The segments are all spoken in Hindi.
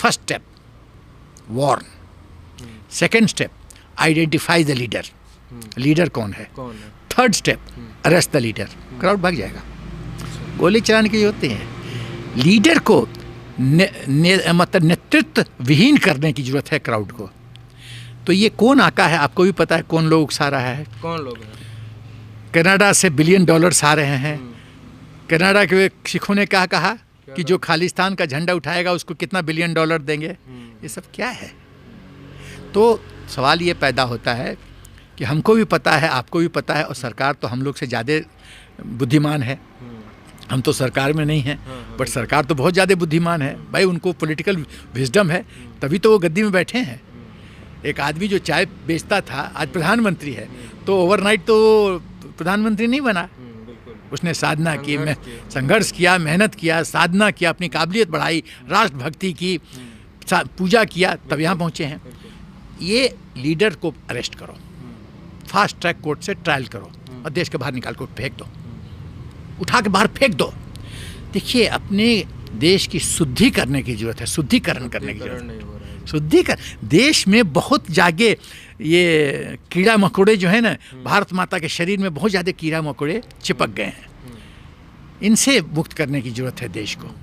First step warn, second step identify the leader, leader कौन है, third step arrest the leader, crowd भाग जाएगा। गोली चलाने की होते हैं, लीडर को मतलब नेतृत्व विहीन करने की जरूरत है क्राउड को। तो ये कौन आका है, आपको भी पता है कौन लोग उकसा रहा है, कौन लोग हैं? कनाडा से $बिलियन डॉलर्स आ रहे हैं। कनाडा के सिखों ने क्या कहा कि जो खालिस्तान का झंडा उठाएगा उसको कितना $बिलियन डॉलर देंगे। ये सब क्या है? तो सवाल ये पैदा होता है कि हमको भी पता है, आपको भी पता है, और सरकार तो हम लोग से ज़्यादा बुद्धिमान है। हम तो सरकार में नहीं हैं, बट सरकार तो बहुत ज़्यादा बुद्धिमान है भाई, उनको पॉलिटिकल विजडम है, तभी तो वो गद्दी में बैठे हैं। एक आदमी जो चाय बेचता था आज प्रधानमंत्री है, तो ओवरनाइट तो प्रधानमंत्री नहीं बना। उसने साधना की, संघर्ष किया, मेहनत किया, साधना किया, अपनी काबिलियत बढ़ाई, राष्ट्रभक्ति की, पूजा किया, तब यहाँ पहुँचे हैं। ये लीडर को अरेस्ट करो, फास्ट ट्रैक कोर्ट से ट्रायल करो और देश के बाहर निकाल कर फेंक दो, उठा के बाहर फेंक दो। देखिए, अपने देश की शुद्धि करने की जरूरत है, शुद्धिकरण करने की जरूरत है। शुद्धिकरण, देश में बहुत जागे ये कीड़ा मकोड़े जो है ना, भारत माता के शरीर में बहुत ज़्यादा कीड़ा मकोड़े चिपक गए हैं, इनसे मुक्त करने की जरूरत है देश को।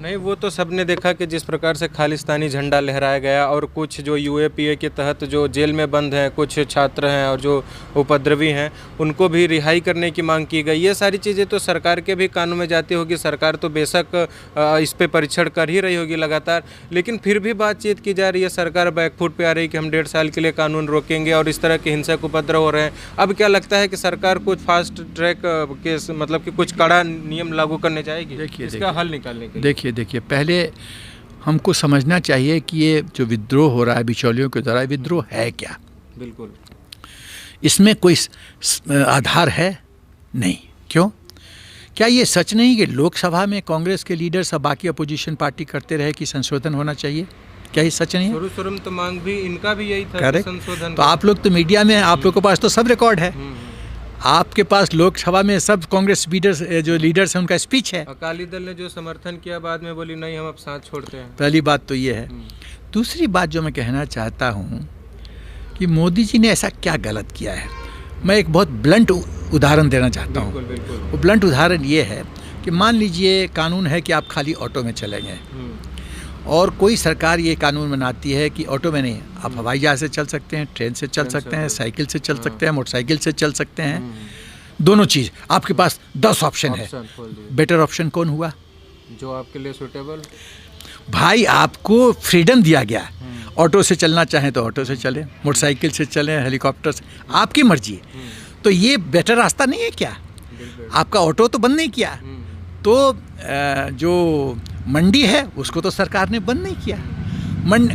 नहीं, वो तो सबने देखा कि जिस प्रकार से खालिस्तानी झंडा लहराया गया, और कुछ जो यूएपीए के तहत जो जेल में बंद हैं, कुछ छात्र हैं और जो उपद्रवी हैं, उनको भी रिहाई करने की मांग की गई। ये सारी चीज़ें तो सरकार के भी कानों में जाती होगी। सरकार तो बेशक इस पे परीक्षण कर ही रही होगी लगातार, लेकिन फिर भी बातचीत की जा रही है, सरकार बैकफुट पे आ रही है कि हम 1.5 साल के लिए कानून रोकेंगे, और इस तरह के हिंसक उपद्रव हो रहे हैं। अब क्या लगता है कि सरकार कुछ फास्ट ट्रैक के मतलब कि कुछ कड़ा नियम लागू करने जाएगी इसका हल निकालने के लिए? देखिए, पहले हमको समझना चाहिए कि ये जो विद्रोह हो रहा है बिचौलियों के द्वारा, विद्रोह है क्या? बिल्कुल, इसमें कोई आधार है नहीं। क्यों? क्या ये सच नहीं कि लोकसभा में कांग्रेस के लीडर सब बाकी अपोजिशन पार्टी करते रहे कि संशोधन होना चाहिए? क्या ये सच नहीं है? शुरू में तो मांग भी इनका भी यही था कि संशोधन। तो आप लोग तो मीडिया में, आप लोग के पास तो सब रिकॉर्ड है, आपके पास लोकसभा में सब कांग्रेस जो लीडर्स हैं उनका स्पीच है। अकाली दल ने जो समर्थन किया बाद में बोली नहीं हम अब साथ छोड़ते हैं। पहली बात तो ये है। दूसरी बात जो मैं कहना चाहता हूँ कि मोदी जी ने ऐसा क्या गलत किया है। मैं एक बहुत ब्लंट उदाहरण देना चाहता हूँ। वो ब्लंट उदाहरण ये है कि मान लीजिए कानून है कि आप खाली ऑटो में चलेंगे, और कोई सरकार ये कानून बनाती है कि ऑटो में नहीं, आप हवाई जहाज से चल सकते हैं, ट्रेन से चल सकते हैं, साइकिल से चल सकते हैं, मोटरसाइकिल से चल सकते हैं, दोनों चीज़ आपके पास 10 ऑप्शन है। बेटर ऑप्शन कौन हुआ? जो आपके लिए सूटेबल। भाई, आपको फ्रीडम दिया गया, ऑटो से चलना चाहें तो ऑटो से चलें, मोटरसाइकिल से चलें, हेलीकॉप्टर से, आपकी मर्जी है। तो ये बेटर रास्ता नहीं है क्या? आपका ऑटो तो बंद नहीं किया, तो जो मंडी है उसको तो सरकार ने बंद नहीं किया।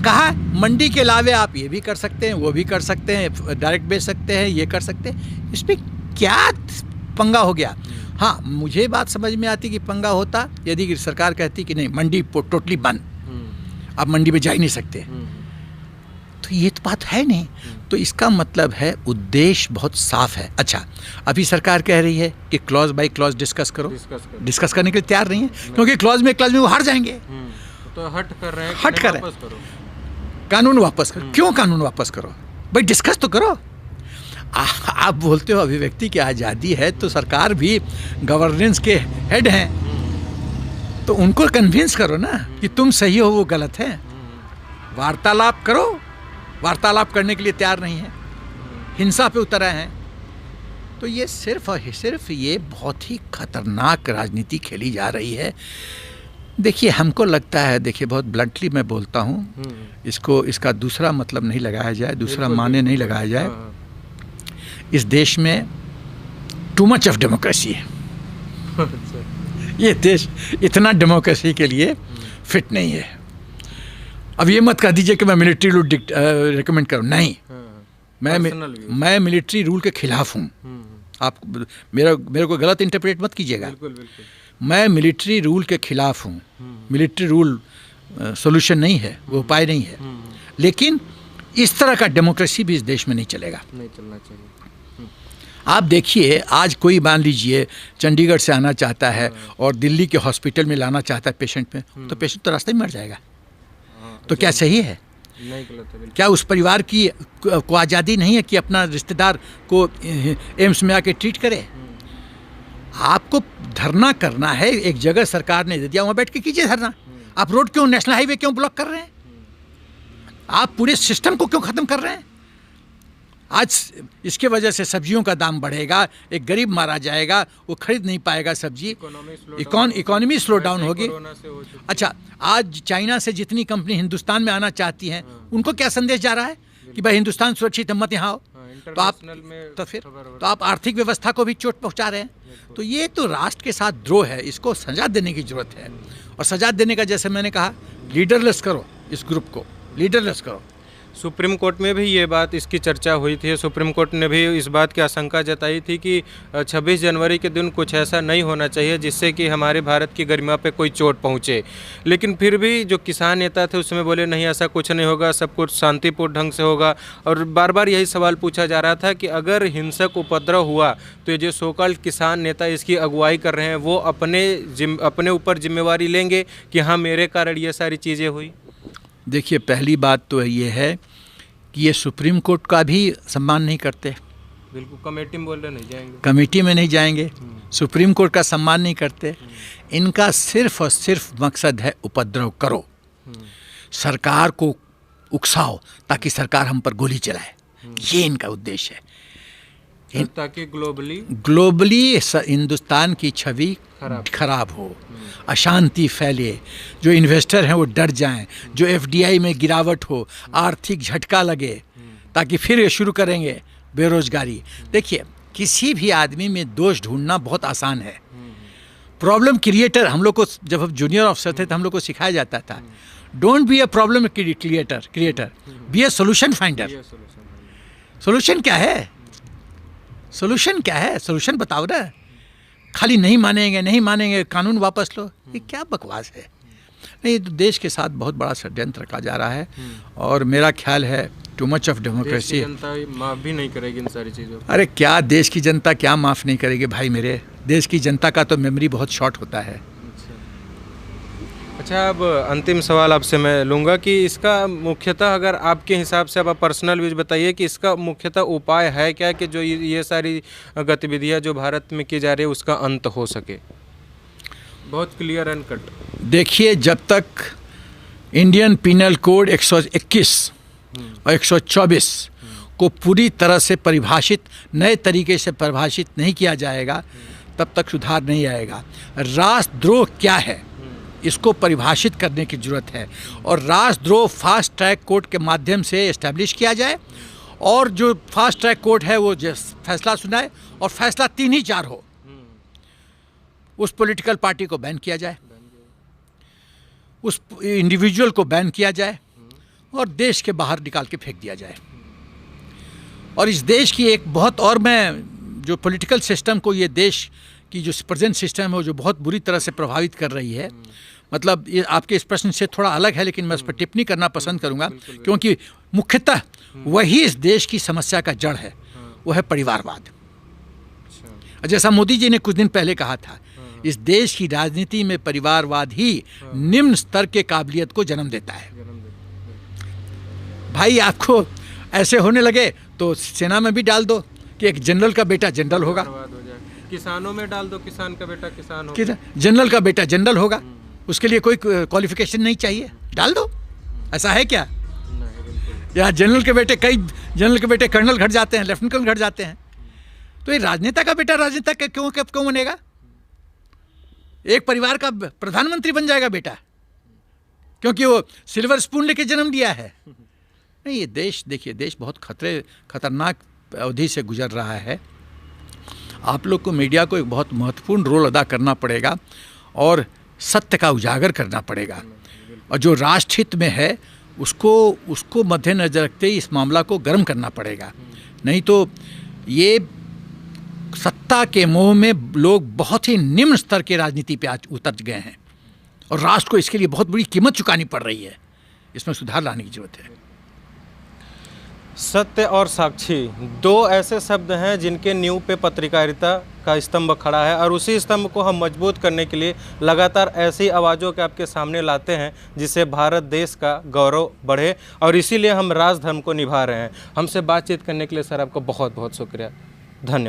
कहा मंडी के अलावे आप ये भी कर सकते हैं, वो भी कर सकते हैं, डायरेक्ट बेच सकते हैं, ये कर सकते हैं। इस पर क्या पंगा हो गया? हाँ, मुझे बात समझ में आती कि पंगा होता यदि सरकार कहती कि नहीं मंडी टोटली बंद, आप मंडी में जा ही नहीं सकते। तो ये तो बात है नहीं। तो इसका मतलब है उद्देश्य बहुत साफ है। अच्छा, अभी सरकार कह रही है कि क्लॉज बाय क्लॉज डिस्कस करो। डिस्कस करने के लिए तैयार नहीं है, क्योंकि क्लॉज में वो हार जाएंगे। तो हट कर रहे हैं, कानून वापस करो। क्यों कानून वापस करो भाई? डिस्कस तो करो। आप बोलते हो अभिव्यक्ति की आज़ादी है, तो सरकार भी गवर्नेंस के हेड हैं, तो उनको कन्विंस करो ना कि तुम सही हो, वो गलत है। वार्तालाप करो। वार्तालाप करने के लिए तैयार नहीं है, हिंसा पे उतर आए हैं। तो ये सिर्फ ये बहुत ही खतरनाक राजनीति खेली जा रही है। देखिए, हमको लगता है, देखिए बहुत ब्लंटली मैं बोलता हूँ, इसका दूसरा मतलब नहीं लगाया जाए, दूसरा माने नहीं लगाया जाए। इस देश में टू मच ऑफ डेमोक्रेसी है। ये देश इतना डेमोक्रेसी के लिए फिट नहीं है। अब ये मत कह दीजिए कि मैं मिलिट्री रूल रिकमेंड करूँ, नहीं। मैं मिलिट्री रूल के खिलाफ हूँ। आप मेरे को गलत इंटरप्रेट मत कीजिएगा। मैं मिलिट्री रूल के खिलाफ हूँ। मिलिट्री रूल सॉल्यूशन नहीं है, वो उपाय नहीं है। लेकिन इस तरह का डेमोक्रेसी भी इस देश में नहीं चलेगा, नहीं चलना चाहिए। आप देखिए, आज कोई मान लीजिए चंडीगढ़ से आना चाहता है और दिल्ली के हॉस्पिटल में लाना चाहता है पेशेंट में, तो पेशेंट तो रास्ते में मर जाएगा। तो क्या सही है? नहीं गलत है बिल्कुल। क्या उस परिवार की को आज़ादी नहीं है कि अपना रिश्तेदार को एम्स में आके ट्रीट करे? आपको धरना करना है, एक जगह सरकार ने दे दिया, वहाँ बैठ के कीजिए धरना। आप रोड क्यों, नेशनल हाईवे क्यों ब्लॉक कर रहे हैं? आप पूरे सिस्टम को क्यों ख़त्म कर रहे हैं? आज इसके वजह से सब्जियों का दाम बढ़ेगा, एक गरीब मारा जाएगा, वो खरीद नहीं पाएगा सब्जी, इकोनॉमी स्लो डाउन होगी। अच्छा, आज चाइना से जितनी कंपनी हिंदुस्तान में आना चाहती हैं, उनको क्या संदेश जा रहा है कि भाई हिंदुस्तान सुरक्षित है, मत यहाँ आओ। तो आप आर्थिक व्यवस्था को भी चोट पहुँचा रहे हैं। तो ये तो राष्ट्र के साथ द्रोह है, इसको सजा देने की जरूरत है। और सजा देने का, जैसे मैंने कहा, लीडरलेस करो, इस ग्रुप को लीडरलेस करो। सुप्रीम कोर्ट में भी ये बात, इसकी चर्चा हुई थी। सुप्रीम कोर्ट ने भी इस बात की आशंका जताई थी कि 26 जनवरी के दिन कुछ ऐसा नहीं होना चाहिए जिससे कि हमारे भारत की गरिमा पे कोई चोट पहुंचे। लेकिन फिर भी जो किसान नेता थे उसमें बोले नहीं, ऐसा कुछ नहीं होगा, सब कुछ शांतिपूर्ण ढंग से होगा। और बार बार यही सवाल पूछा जा रहा था कि अगर हिंसक उपद्रव हुआ तो ये जो सोकॉल्ड किसान नेता इसकी अगुवाई कर रहे हैं, वो अपने ऊपर जिम्मेवारी लेंगे कि हाँ मेरे कारण ये सारी चीज़ें हुई। देखिए, पहली बात तो ये है कि ये सुप्रीम कोर्ट का भी सम्मान नहीं करते। बिल्कुल, कमेटी में बोल रहे नहीं जाएंगे, कमेटी में नहीं जाएंगे, सुप्रीम कोर्ट का सम्मान नहीं करते। इनका सिर्फ और सिर्फ मकसद है उपद्रव करो, सरकार को उकसाओ ताकि सरकार हम पर गोली चलाए। ये इनका उद्देश्य है, ताकि ग्लोबली हिंदुस्तान की छवि खराब हो, अशांति फैले, जो इन्वेस्टर हैं वो डर जाएं, जो एफडीआई में गिरावट हो, आर्थिक झटका लगे, ताकि फिर ये शुरू करेंगे बेरोजगारी। देखिए, किसी भी आदमी में दोष ढूंढना बहुत आसान है। प्रॉब्लम क्रिएटर, हम लोग को जब हम जूनियर ऑफिसर थे तो हम लोग को सिखाया जाता था, don't be a problem creator, be a solution finder. Solution क्या है? सोल्यूशन बताओ ना। खाली नहीं मानेंगे, कानून वापस लो, ये क्या बकवास है? नहीं, तो देश के साथ बहुत बड़ा षड्यंत्र रखा जा रहा है। और मेरा ख्याल है टू मच ऑफ डेमोक्रेसी। जनता माफ़ भी नहीं करेगी इन सारी चीज़ों को। अरे क्या देश की जनता क्या माफ़ नहीं करेगी भाई मेरे? देश की जनता का तो मेमोरी बहुत शॉर्ट होता है। अच्छा, अब अंतिम सवाल आपसे मैं लूँगा कि इसका मुख्यतः, अगर आपके हिसाब से, अब आप पर्सनल व्यूज बताइए कि इसका मुख्यतः उपाय है क्या कि जो ये सारी गतिविधियां जो भारत में की जा रही है उसका अंत हो सके? बहुत क्लियर एंड कट। देखिए, जब तक इंडियन पिनल कोड 121 और 124 को पूरी तरह से परिभाषित, नए तरीके से परिभाषित नहीं किया जाएगा, तब तक सुधार नहीं आएगा। राष्ट्रद्रोह क्या है, इसको परिभाषित करने की ज़रूरत है। और राष्ट्रद्रोह फास्ट ट्रैक कोर्ट के माध्यम से एस्टेब्लिश किया जाए, और जो फास्ट ट्रैक कोर्ट है वो फैसला सुनाए, और फैसला 3 ही 4 हो, उस पॉलिटिकल पार्टी को बैन किया जाए, उस इंडिविजुअल को बैन किया जाए, और देश के बाहर निकाल के फेंक दिया जाए। और इस देश की एक बहुत, और मैं जो पॉलिटिकल सिस्टम को, ये देश की जो प्रेजेंट सिस्टम है वो जो बहुत बुरी तरह से प्रभावित कर रही है, मतलब ये आपके इस प्रश्न से थोड़ा अलग है, लेकिन मैं उस पर टिप्पणी करना पसंद करूंगा, क्योंकि मुख्यतः वही इस देश की समस्या का जड़ है, वो है परिवारवाद। जैसा मोदी जी ने कुछ दिन पहले कहा था, इस देश की राजनीति में परिवारवाद ही निम्न स्तर के काबिलियत को जन्म देता है। भाई, आपको ऐसे होने लगे तो सेना में भी डाल दो कि एक जनरल का बेटा जनरल होगा, किसानों में डाल दो, किसान का बेटा किसान होगा, जनरल का बेटा जनरल होगा, उसके लिए कोई क्वालिफिकेशन नहीं चाहिए, डाल दो। ऐसा है क्या? या जनरल के बेटे कर्नल घट जाते हैं, लेफ्टिनेंट कर्नल घट जाते हैं। तो ये राजनेता का बेटा राजनेता क्यों बनेगा? एक परिवार का प्रधानमंत्री बन जाएगा बेटा, क्योंकि वो सिल्वर स्पून लेके जन्म लिया है। नहीं, ये देश, देखिए, देश बहुत खतरनाक अवधि से गुजर रहा है। आप लोग को, मीडिया को एक बहुत महत्वपूर्ण रोल अदा करना पड़ेगा, और सत्य का उजागर करना पड़ेगा, और जो राष्ट्रहित में है उसको मद्देनजर रखते ही इस मामला को गर्म करना पड़ेगा। नहीं तो ये सत्ता के मोह में लोग बहुत ही निम्न स्तर के राजनीति पे आज उतर गए हैं, और राष्ट्र को इसके लिए बहुत बड़ी कीमत चुकानी पड़ रही है। इसमें सुधार लाने की जरूरत है। सत्य और साक्षी दो ऐसे शब्द हैं जिनके नींव पे पत्रकारिता का स्तंभ खड़ा है, और उसी स्तंभ को हम मजबूत करने के लिए लगातार ऐसी आवाज़ों के आपके सामने लाते हैं जिससे भारत देश का गौरव बढ़े, और इसीलिए हम राजधर्म को निभा रहे हैं। हमसे बातचीत करने के लिए सर आपका बहुत बहुत शुक्रिया, धन्यवाद।